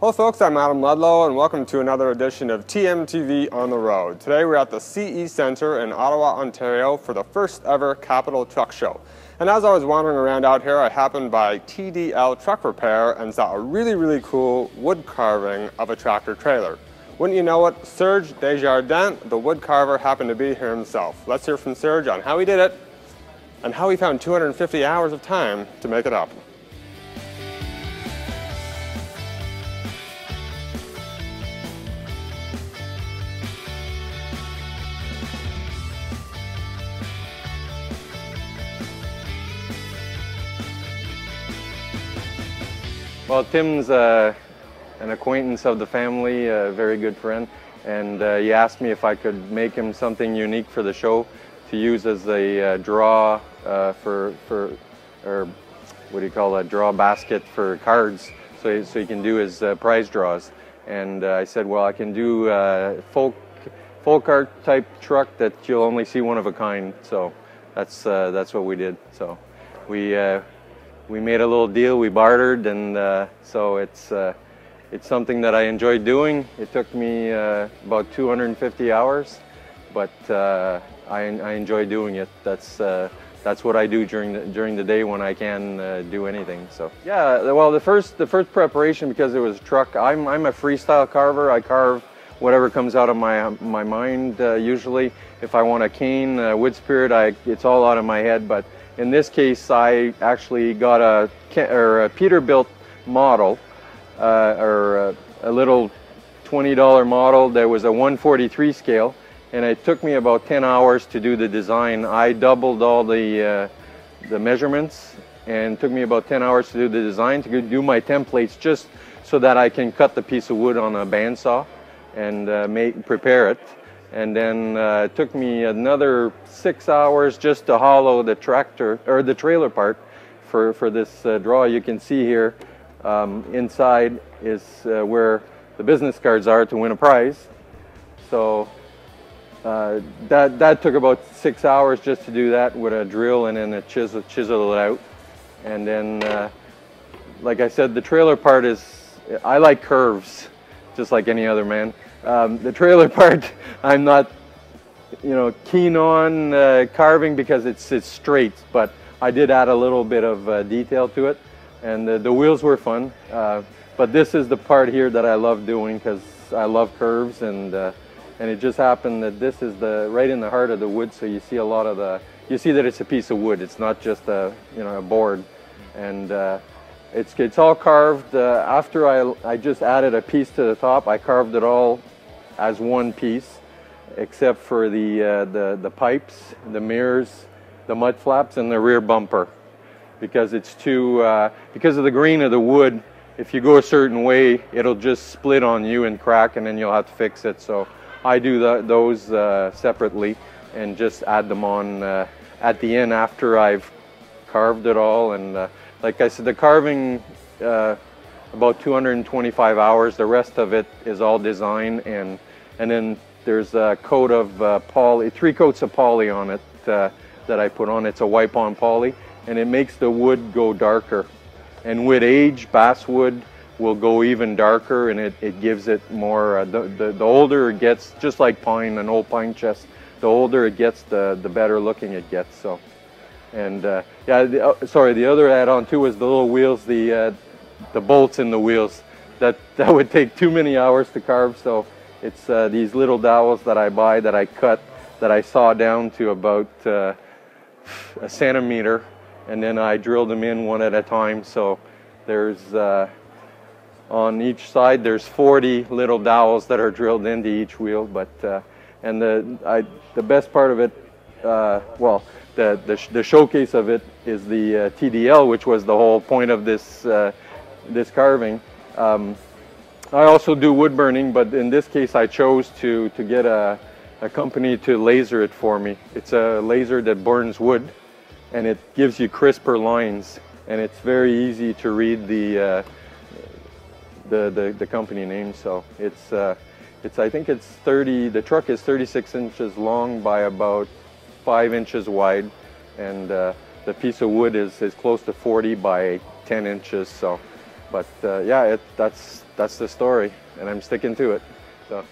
Hello folks, I'm Adam Ludlow and welcome to another edition of TMTV on the Road. Today we're at the CE Centre in Ottawa, Ontario for the first ever Capital Truck Show. And as I was wandering around out here, I happened by TDL Truck Repair and saw a really cool wood carving of a tractor trailer. Wouldn't you know it, Serge Desjardins, the wood carver, happened to be here himself. Let's hear from Serge on how he did it and how he found 250 hours of time to make it up. Well, Tim's an acquaintance of the family, a very good friend, and he asked me if I could make him something unique for the show to use as a draw or what do you call that, draw basket for cards, so he can do his prize draws. And I said, well, I can do a full cart type truck that you'll only see one of a kind. So that's what we did. So we made a little deal, we bartered, and so it's something that I enjoyed doing. It took me about 250 hours, but I enjoy doing it. That's what I do during the day when I can do anything. So yeah, well, the first preparation, because it was a truck, I'm a freestyle carver. I carve whatever comes out of my mind. Usually, if I want a cane, wood spirit, it's all out of my head. But in this case, I actually got a Peterbilt model, or a little $20 model. There was a 1/43 scale, and it took me about 10 hours to do the design. I doubled all the measurements, and it took me about 10 hours to do the design, to do my templates, just so that I can cut the piece of wood on a bandsaw and prepare it. And then it took me another 6 hours just to hollow the tractor or the trailer part for this draw. You can see here inside is where the business cards are to win a prize. So that took about 6 hours just to do that with a drill and then a chisel it out. And then, like I said, the trailer part I like curves, just like any other man. The trailer part, I'm not, keen on carving because it's straight, but I did add a little bit of detail to it, and the wheels were fun. But this is the part here that I love doing because I love curves, and it just happened that this is right in the heart of the wood, so you see a lot of you see that it's a piece of wood. It's not just a board, and it's all carved. After I just added a piece to the top, I carved it all as one piece, except for the pipes, the mirrors, the mud flaps, and the rear bumper, because it's because of the grain of the wood. If you go a certain way, it'll just split on you and crack, and then you'll have to fix it. So I do those separately and just add them on at the end after I've carved it all. And like I said, the carving, about 225 hours. The rest of it is all design, and then there's a coat of poly, 3 coats of poly on it that I put on. It's a wipe-on poly, and it makes the wood go darker. And with age, basswood will go even darker, and it gives it more. The older it gets, just like pine, an old pine chest, the older it gets, the better looking it gets. So, and yeah, sorry, the other add-on too is the little wheels, the bolts in the wheels. That would take too many hours to carve. So it's these little dowels that I buy, that I cut, that I saw down to about a centimeter, and then I drill them in one at a time. So there's on each side there's 40 little dowels that are drilled into each wheel. But and the best part of it, well, the showcase of it is the TDL, which was the whole point of this carving. I also do wood burning, but in this case I chose to get a company to laser it for me. It's a laser that burns wood, and it gives you crisper lines, and it's very easy to read the company name. So I think it's 30. The truck is 36 inches long by about 5 inches wide, and the piece of wood is close to 40 by 10 inches. So But yeah, that's the story, and I'm sticking to it. So.